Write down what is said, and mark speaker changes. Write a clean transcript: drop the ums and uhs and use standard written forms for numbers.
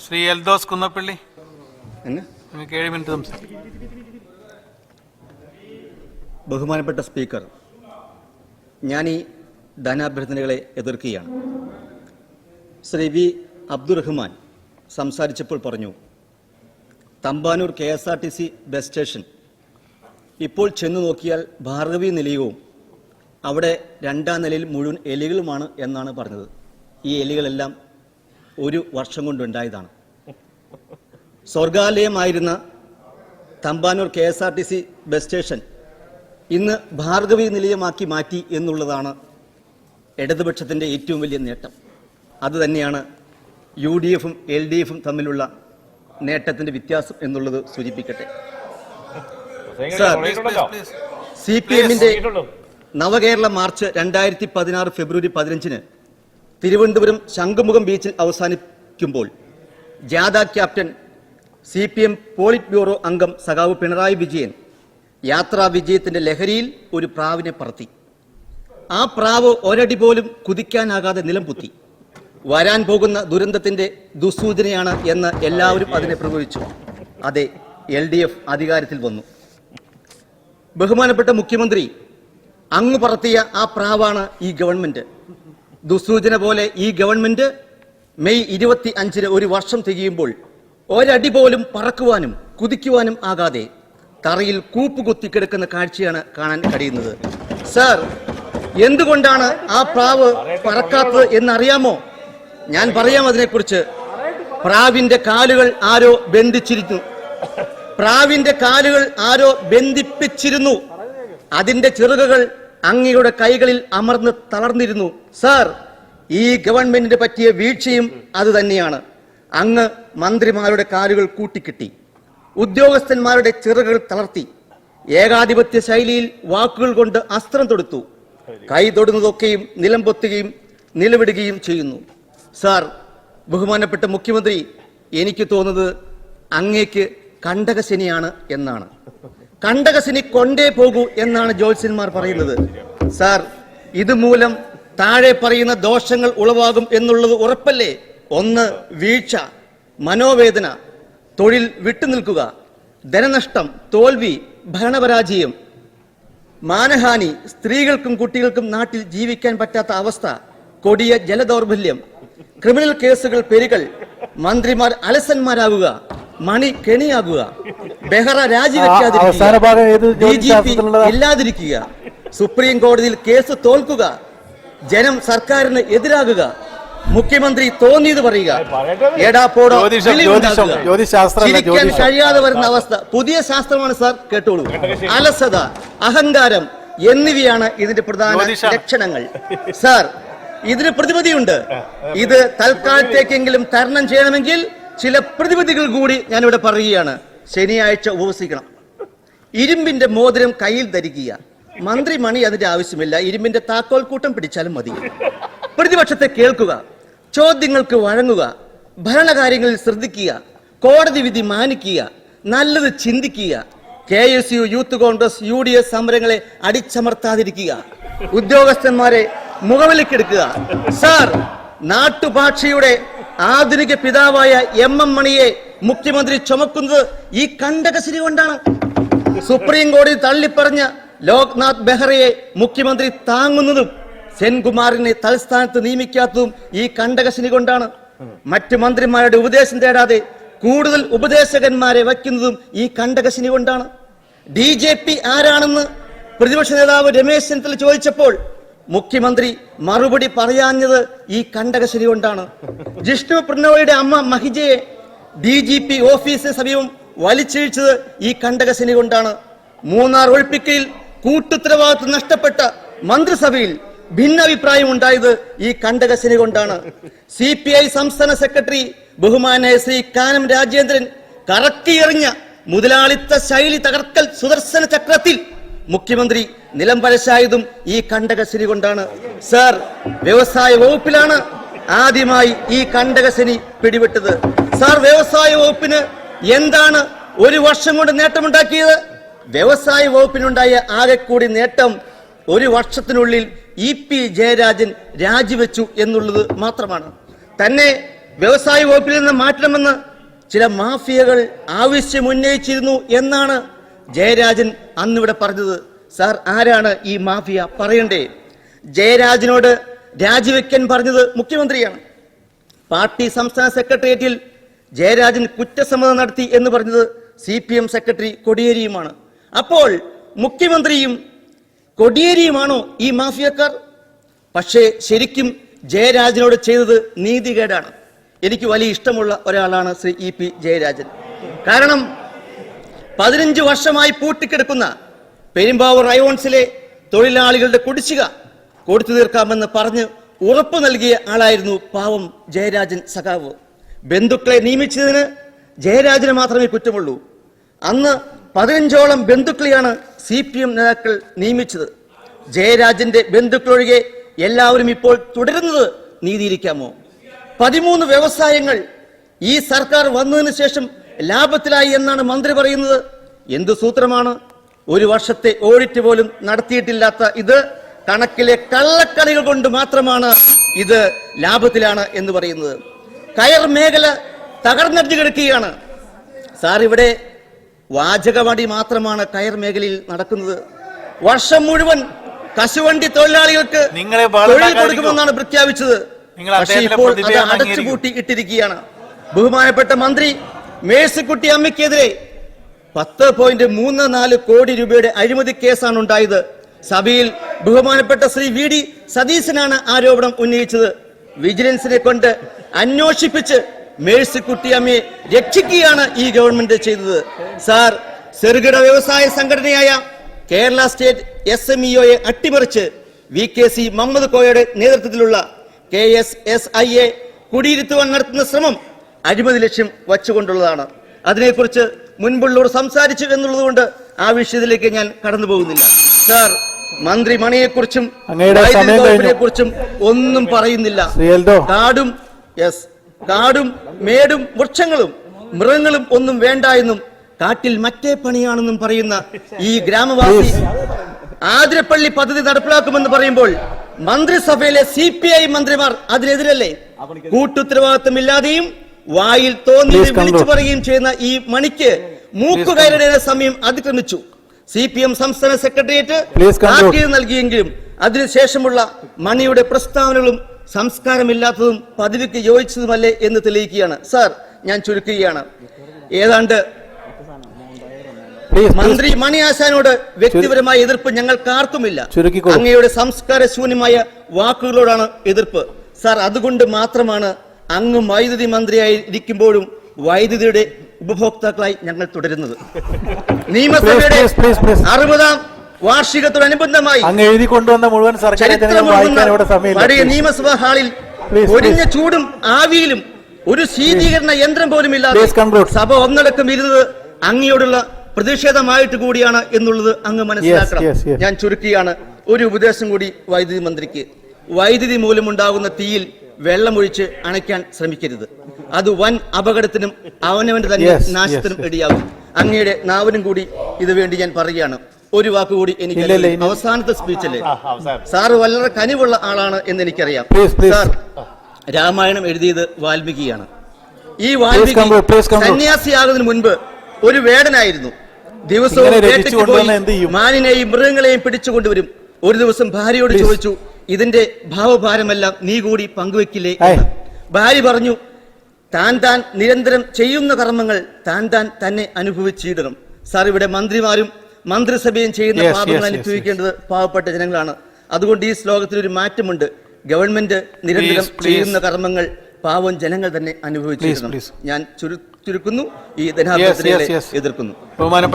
Speaker 1: ശ്രീ എൽദോസ് കുന്നപ്പള്ളി, നിങ്ങൾക്ക് 7 മിനിറ്റ് സംസാരിക്കും.
Speaker 2: ബഹുമാനപ്പെട്ട സ്പീക്കർ, ഞാൻ ഈ ധനാഭ്യർത്ഥനകളെ എതിർക്കുകയാണ്. ശ്രീ വി അബ്ദുറഹ്മാൻ സംസാരിച്ചപ്പോൾ പറഞ്ഞു, തമ്പാനൂർ KSRTC ബസ് സ്റ്റേഷൻ ഇപ്പോൾ ചെന്നു നോക്കിയാൽ ഭാർഗവി നിലയവും അവിടെ 2ാം നിലയിൽ മുഴുവൻ എലികളുമാണ് എന്നാണ് പറഞ്ഞത്. ഈ എലികളെല്ലാം 1 വർഷം കൊണ്ടുണ്ടായതാണ്. സ്വർഗാലയമായിരുന്ന തമ്പാനൂർ KSRTC ബസ് സ്റ്റേഷൻ ഇന്ന് ഭാർഗവി നിലയമാക്കി മാറ്റി എന്നുള്ളതാണ് ഇടതുപക്ഷത്തിൻ്റെ ഏറ്റവും വലിയ നേട്ടം. അതുതന്നെയാണ് UDF-ഉം LDF-ഉം തമ്മിലുള്ള നേട്ടത്തിൻ്റെ വ്യത്യാസം എന്നുള്ളത് സൂചിപ്പിക്കട്ടെ. സർ, CPM-ന്റെ നവകേരള മാർച്ച് 2016 ഫെബ്രുവരി 15 തിരുവനന്തപുരം ശംഖുമുഖം ബീച്ചിൽ അവസാനിക്കുമ്പോൾ ജാഥ ക്യാപ്റ്റൻ CPM പോളിറ്റ് ബ്യൂറോ അംഗം സഖാവ് പിണറായി വിജയൻ യാത്രാ വിജയത്തിന്റെ ലഹരിയിൽ ഒരു പ്രാവിനെ പറത്തി. ആ പ്രാവ് ഒരടി പോലും കുതിക്കാനാകാതെ നിലം പൊത്തി. വരാൻ പോകുന്ന ദുരന്തത്തിന്റെ ദുസ്സൂചനയാണ് എന്ന് എല്ലാവരും അതിനെ പ്രവചിച്ചു. അതെ, LDF അധികാരത്തിൽ വന്നു. ബഹുമാനപ്പെട്ട മുഖ്യമന്ത്രി, അങ്ങ് പറത്തിയ ആ പ്രാവാണ് ഈ ഗവൺമെന്റ്. ദുസ്സൂചന പോലെ ഈ ഗവൺമെന്റ് മെയ് 25 1 വർഷം തികയുമ്പോൾ ഒരടി പോലും പറക്കുവാനും കുതിക്കുവാനും ആകാതെ തറയിൽ കൂപ്പുകുത്തിക്കിടക്കുന്ന കാഴ്ചയാണ് കാണാൻ കഴിയുന്നത്. സർ, എന്തുകൊണ്ടാണ് ആ പ്രാവ് പറക്കാത്തത് എന്നറിയാമോ? ഞാൻ പറയാം അതിനെക്കുറിച്ച്. പ്രാവിന്റെ കാലുകൾ ആരോ ബന്ധിച്ചിരുന്നു. പ്രാവിന്റെ കാലുകൾ ആരോ ബന്ധിപ്പിച്ചിരുന്നു. അതിന്റെ ചിറകുകൾ അങ്ങയുടെ കൈകളിൽ അമർന്ന് തളർന്നിരുന്നു. സർ, ഈ ഗവൺമെന്റിന് പറ്റിയ വീഴ്ചയും അത് തന്നെയാണ്. അങ്ങ് മന്ത്രിമാരുടെ കാലുകൾ കൂട്ടിക്കെട്ടി, ഉദ്യോഗസ്ഥന്മാരുടെ ചിറകുകൾ തളർത്തി, ഏകാധിപത്യ ശൈലിയിൽ വാക്കുകൾ കൊണ്ട് അസ്ത്രം തൊടുത്തു. കൈ തൊടുന്നതൊക്കെയും നിലം പൊത്തുകയും നിലവിടുകയും ചെയ്യുന്നു. സാർ, ബഹുമാനപ്പെട്ട മുഖ്യമന്ത്രി, എനിക്ക് തോന്നുന്നത് അങ്ങേക്ക് കണ്ടകശനിയാണ് എന്നാണ്. കണ്ടകശനി കൊണ്ടേ പോകൂ എന്നാണ് ജ്യോത്സ്യന്മാർ പറയുന്നത്. സാർ, ഇതുമൂലം താഴെ പറയുന്ന ദോഷങ്ങൾ ഉളവാകും എന്നുള്ളത് ഉറപ്പല്ലേ? 1, വീഴ്ച, മനോവേദന, തൊഴിൽ വിട്ടുനിൽക്കുക, ധനനഷ്ടം, തോൽവി, ഭരണപരാജയം, മാനഹാനി, സ്ത്രീകൾക്കും കുട്ടികൾക്കും നാട്ടിൽ ജീവിക്കാൻ പറ്റാത്ത അവസ്ഥ, കൊടിയ ജലദൗർബല്യം, ക്രിമിനൽ കേസുകൾ പെരുകൾ, മന്ത്രിമാർ അലസന്മാരാകുക, മണി കെണിയാകുക, ബെഹ്റ രാജിവെക്കാതിരിക്കുക, DGP ഇല്ലാതിരിക്കുക, സുപ്രീം കോടതിയിൽ കേസ് തോൽക്കുക, ജനം സർക്കാരിന് എതിരാകുക, മുഖ്യമന്ത്രി തോന്നിയത് പറയുക, എടാപ്പോടോ ചിരിക്കാൻ കഴിയാതെ വരുന്ന അവസ്ഥ. പുതിയ ശാസ്ത്രമാണ് സാർ, കേട്ടോളൂ. അലസത, അഹങ്കാരം എന്നിവയാണ് ഇതിന്റെ പ്രധാന ലക്ഷണങ്ങൾ. സാർ, ഇതിന് പ്രതിവിധിയുണ്ട്. ഇത് തൽക്കാലത്തേക്കെങ്കിലും തരണം ചെയ്യണമെങ്കിൽ ചില പ്രതിവിധികൾ കൂടി ഞാനിവിടെ പറയുകയാണ്. ശനിയാഴ്ച ഉപവസിക്കണം. ഇരുമ്പിന്റെ മോതിരം കയ്യിൽ ധരിക്കുക. മന്ത്രിമണി അതിന്റെ ആവശ്യമില്ല, ഇരുമ്പിന്റെ താക്കോൽ കൂട്ടം പിടിച്ചാലും മതി. പ്രതിപക്ഷത്തെ കേൾക്കുക, ചോദ്യങ്ങൾക്ക് വഴങ്ങുക, ഭരണകാര്യങ്ങളിൽ ശ്രദ്ധിക്കുക, കോടതി വിധി മാനിക്കുക, നല്ലത് ചിന്തിക്കുക, KSU, യൂത്ത് കോൺഗ്രസ്, UDF സമരങ്ങളെ അടിച്ചമർത്താതിരിക്കുക, ഉദ്യോഗസ്ഥന്മാരെ മുഖവിലക്കെടുക്കുക. സാർ, നാട്ടുഭാഷയുടെ ആധുനിക പിതാവായ MM മണിയെ മുഖ്യമന്ത്രി ചുമക്കുന്നത് ഈ കണ്ടകശനി കൊണ്ടാണ്. സുപ്രീം കോടതി തള്ളിപ്പറഞ്ഞ ലോക്നാഥ് ബെഹ്റയെ മുഖ്യമന്ത്രി താങ്ങുന്നതും സെൻകുമാറിനെ തൽസ്ഥാനത്ത് നിയമിക്കാത്തതും ഈ കണ്ടകശനി കൊണ്ടാണ്. മറ്റു മന്ത്രിമാരുടെ ഉപദേശം തേടാതെ കൂടുതൽ ഉപദേശകന്മാരെ വയ്ക്കുന്നതും ഈ കണ്ടകശനി കൊണ്ടാണ്. DGP ആരാണെന്ന് പ്രതിപക്ഷ നേതാവ് രമേശ് ചെന്നിത്തല ചോദിച്ചപ്പോൾ മുഖ്യമന്ത്രി മറുപടി പറയാഞ്ഞത് ഈ കണ്ടകശനി കൊണ്ടാണ്. ജിഷ്ണു പ്രണോയിയുടെ അമ്മ മഹിജയെ DGP ഓഫീസിന് സമീപം വലിച്ചിഴിച്ചത് ഈ കണ്ടകശനി കൊണ്ടാണ്. മൂന്നാർ ഒഴിപ്പിക്കയിൽ കൂട്ടുത്തരവാദിത്വം നഷ്ടപ്പെട്ട മന്ത്രിസഭയിൽ ഭിന്നാഭിപ്രായം ഉണ്ടായത് ഈ കണ്ടകശനി കൊണ്ടാണ്. CPI സംസ്ഥാന സെക്രട്ടറി ബഹുമാനായ ശ്രീ കാനം രാജേന്ദ്രൻ കറക്കിയെറിഞ്ഞ മുതലാളിത്ത ശൈലി തകർക്കൽ സുദർശന ചക്രത്തിൽ മുഖ്യമന്ത്രി നിലംപരശായതും ഈ കണ്ടകശനി കൊണ്ടാണ്. സർ, വ്യവസായ വകുപ്പിലാണ് ആദ്യമായി ഈ കണ്ടകശനി പിടിപെട്ടത്. സാർ, വ്യവസായ വകുപ്പിന് എന്താണ് 1 വർഷം കൊണ്ട് നേട്ടമുണ്ടാക്കിയത്? വ്യവസായ വകുപ്പിനുണ്ടായ ആകെ കൂടി നേട്ടം 1 വർഷത്തിനുള്ളിൽ EP ജയരാജൻ രാജിവെച്ചു എന്നുള്ളത് മാത്രമാണ്. തന്നെ വ്യവസായ വകുപ്പിൽ നിന്ന് മാറ്റണമെന്ന് ചില മാഫിയകൾ ആവശ്യമുന്നയിച്ചിരുന്നു എന്നാണ് ജയരാജൻ അന്നിവിടെ പറഞ്ഞത്. സാർ, ആരാണ് ഈ മാഫിയ? പറയണ്ടേ? ജയരാജനോട് രാജിവെക്കാൻ പറഞ്ഞത് മുഖ്യമന്ത്രിയാണ്. പാർട്ടി സംസ്ഥാന സെക്രട്ടേറിയറ്റിൽ ജയരാജൻ കുറ്റസമ്മതം നടത്തി എന്ന് പറഞ്ഞത് CPM സെക്രട്ടറി കോടിയേരിയുമാണ്. അപ്പോൾ മുഖ്യമന്ത്രിയും കോടിയേരിയുമാണോ ഈ മാഫിയക്കാർ? പക്ഷേ ശരിക്കും ജയരാജനോട് ചെയ്തത് നീതികേടാണ്. എനിക്ക് വലിയ ഇഷ്ടമുള്ള ഒരാളാണ് ശ്രീ EP ജയരാജൻ. കാരണം 15 വർഷമായി പൂട്ടിക്കിടക്കുന്ന പെരുമ്പാവൂർ റയോൺസിലെ തൊഴിലാളികളുടെ കുടിശ്ശിക കൊടുത്തു തീർക്കാമെന്ന് പറഞ്ഞ് ഉറപ്പ് നൽകിയ ആളായിരുന്നു പാവം ജയരാജൻ സഖാവ്. ബന്ധുക്കളെ നിയമിച്ചതിന് ജയരാജന് മാത്രമേ കുറ്റമുള്ളൂ. അന്ന് 15ഓളം ബന്ധുക്കളെയാണ് CPM നേതാക്കൾ നിയമിച്ചത്. ജയരാജന്റെ ബന്ധുക്കളൊഴികെ എല്ലാവരും ഇപ്പോൾ തുടരുന്നത് നീതിയിരിക്കാമോ? 13 വ്യവസായങ്ങൾ ഈ സർക്കാർ വന്നതിന് ശേഷം ലാഭത്തിലായി എന്നാണ് മന്ത്രി പറയുന്നത്. എന്തു സൂത്രമാണ്? ഒരു വർഷത്തെ ഓഡിറ്റ് പോലും നടത്തിയിട്ടില്ലാത്ത ഇത് കണക്കിലെ കള്ളക്കളികൾ കൊണ്ട് മാത്രമാണ് ഇത് ലാഭത്തിലാണ് എന്ന് പറയുന്നത്. കയർ മേഖല തകർന്നടിഞ്ഞു കിടക്കുകയാണ്. സാർ, ഇവിടെ വാചകമടി മാത്രമാണ് കയർ മേഖലയിൽ നടക്കുന്നത്. വർഷം മുഴുവൻ കശുവണ്ടി തൊഴിലാളികൾക്ക് തൊഴിൽ കൊടുക്കുമെന്നാണ് പ്രഖ്യാപിച്ചത്. പക്ഷേ ഇപ്പോൾ അത് അടച്ചുപൂട്ടി ഇട്ടിരിക്കുകയാണ്. ബഹുമാനപ്പെട്ട മന്ത്രി മേഴ്സിക്കുട്ടി അമ്മയ്ക്കെതിരെ 10.34 കോടി രൂപയുടെ അഴിമതി കേസാണ് ഉണ്ടായത്. സഭയിൽ ബഹുമാനപ്പെട്ട ശ്രീ VD സതീശനാണ് ആരോപണം ഉന്നയിച്ചത്. വിജിലൻസിനെ കൊണ്ട് അന്വേഷിപ്പിച്ച് മേഴ്സിക്കുട്ടി അമ്മയെ രക്ഷിക്കുകയാണ് ഈ ഗവൺമെന്റ് ചെയ്തത്. സാർ, ചെറുകിട വ്യവസായ സംഘടനയായ കേരള സ്റ്റേറ്റ് SMEOയെ അട്ടിമറിച്ച് VKC മുഹമ്മദ് കോയയുടെ നേതൃത്വത്തിലുള്ള KSSIയെ കുടിയിരുത്തുവാൻ നടത്തുന്ന ശ്രമം അഴിമതി ലക്ഷ്യം വച്ചുകൊണ്ടുള്ളതാണ്. അതിനെക്കുറിച്ച് മുൻപുള്ളവർ സംസാരിച്ചു എന്നുള്ളതുകൊണ്ട് ആ വിഷയത്തിലേക്ക് ഞാൻ കടന്നു പോകുന്നില്ല. സാർ, മന്ത്രി മണിയെക്കുറിച്ചും കുറിച്ചും ഒന്നും പറയുന്നില്ല. കാടും മേടും വൃക്ഷങ്ങളും മൃഗങ്ങളും ഒന്നും വേണ്ട എന്നും കാട്ടിൽ മറ്റേ പണിയാണെന്നും പറയുന്ന ഈ ഗ്രാമവാസി ആതിരപ്പള്ളി പദ്ധതി നടപ്പിലാക്കുമെന്ന് പറയുമ്പോൾ മന്ത്രിസഭയിലെ CPI മന്ത്രിമാർ അതിനെതിരല്ലേ? കൂട്ടുത്തരവാദിത്തമില്ലാതെയും വായിൽ തോന്നി വിളിച്ചു പറയുകയും ചെയ്യുന്ന ഈ മണിക്ക് മൂക്കുകയറുടെ സമയം അതിക്രമിച്ചു. CPM സംസ്ഥാന സെക്രട്ടേറിയറ്റ് താക്കീത് നൽകിയെങ്കിലും അതിനുശേഷമുള്ള മണിയുടെ പ്രസ്താവനകളും സംസ്കാരമില്ലാത്തതും പദവിക്ക് യോജിച്ചതുമല്ലേ എന്ന് തെളിയിക്കുകയാണ്. സാർ, ഞാൻ ചുരുക്കുകയാണ്. ഏതാണ്ട് മന്ത്രി മണി ആശാനോട് വ്യക്തിപരമായ എതിർപ്പ് ഞങ്ങൾക്ക് ആർക്കുമില്ല. അങ്ങയുടെ സംസ്കാര ശൂന്യമായ വാക്കുകളോടാണ് എതിർപ്പ്. സാർ, അതുകൊണ്ട് മാത്രമാണ് അങ്ങ് വൈദ്യുതി മന്ത്രിയായി ഇരിക്കുമ്പോഴും വൈദ്യുതിയുടെ ഉപഭോക്താക്കളായി ഞങ്ങൾ തുടരുന്നത്. നിയമസഭയുടെ 60ാം വാർഷികത്തോടനുബന്ധമായി പഴയ നിയമസഭാ ഹാളിൽ ഒരിഞ്ഞ ചൂടും ആവിയിലും ഒരു ശീതീകരണ യന്ത്രം പോലും ഇല്ലാതെ സഭ ഒന്നടക്കം ഇരുന്നത് അങ്ങയോടുള്ള പ്രതിഷേധമായിട്ട് കൂടിയാണ് എന്നുള്ളത് അങ്ങ് മനസ്സിലാക്കണം. ഞാൻ ചുരുക്കിയാണ്. ഒരു ഉപദേശം കൂടി വൈദ്യുതി മന്ത്രിക്ക്. വൈദ്യുതി മൂലമുണ്ടാകുന്ന തീയിൽ വെള്ളമൊഴിച്ച് അണയ്ക്കാൻ ശ്രമിക്കരുത്. അത് വൻ അപകടത്തിനും അവനവന്റെ തന്നെ നാശത്തിനും ഇടയാകും. അങ്ങയുടെ നാവിനും കൂടി ഇത് വേണ്ടി ഞാൻ പറയുകയാണ്. ഒരു വാക്കുകൂടി എനിക്ക് അവസാനത്തെ സ്പീച്ചല്ലേ. സാറ് വളരെ കനിവുള്ള ആളാണ് എന്ന് എനിക്കറിയാം. സാർ, രാമായണം എഴുതിയത് വാൽമീകിയാണ്. ഈ വാൽമീകി സന്യാസിയാകുന്നതിന് മുൻപ് ഒരു വേടനായിരുന്നു. ദിവസവും മാനിനെയും മൃഗങ്ങളെയും പിടിച്ചുകൊണ്ടുവരും. ഒരു ദിവസം ഭാര്യയോട് ചോദിച്ചു, ഇതിന്റെ ഭാവഭാരമെല്ലാം നീ കൂടി പങ്കുവെക്കില്ലേ? ഭാര്യ പറഞ്ഞു, താൻ നിരന്തരം ചെയ്യുന്ന കർമ്മങ്ങൾ താൻ തന്നെ അനുഭവിച്ചിടണം. സാർ, ഇവിടെ മന്ത്രിമാരും മന്ത്രിസഭയും ചെയ്യുന്ന പാപങ്ങൾ അനുഭവിക്കേണ്ടത് പാവപ്പെട്ട ജനങ്ങളാണ്. അതുകൊണ്ട് ഈ ശ്ലോകത്തിൽ ഒരു മാറ്റമുണ്ട്. ഗവൺമെന്റ് നിരന്തരം ചെയ്യുന്ന കർമ്മങ്ങൾ പാവം ജനങ്ങൾ തന്നെ അനുഭവിച്ചിടണം. ഞാൻ ചുരുക്കുന്നു. ഈ ധനാഭ്യർത്ഥനയെ എതിർക്കുന്നു.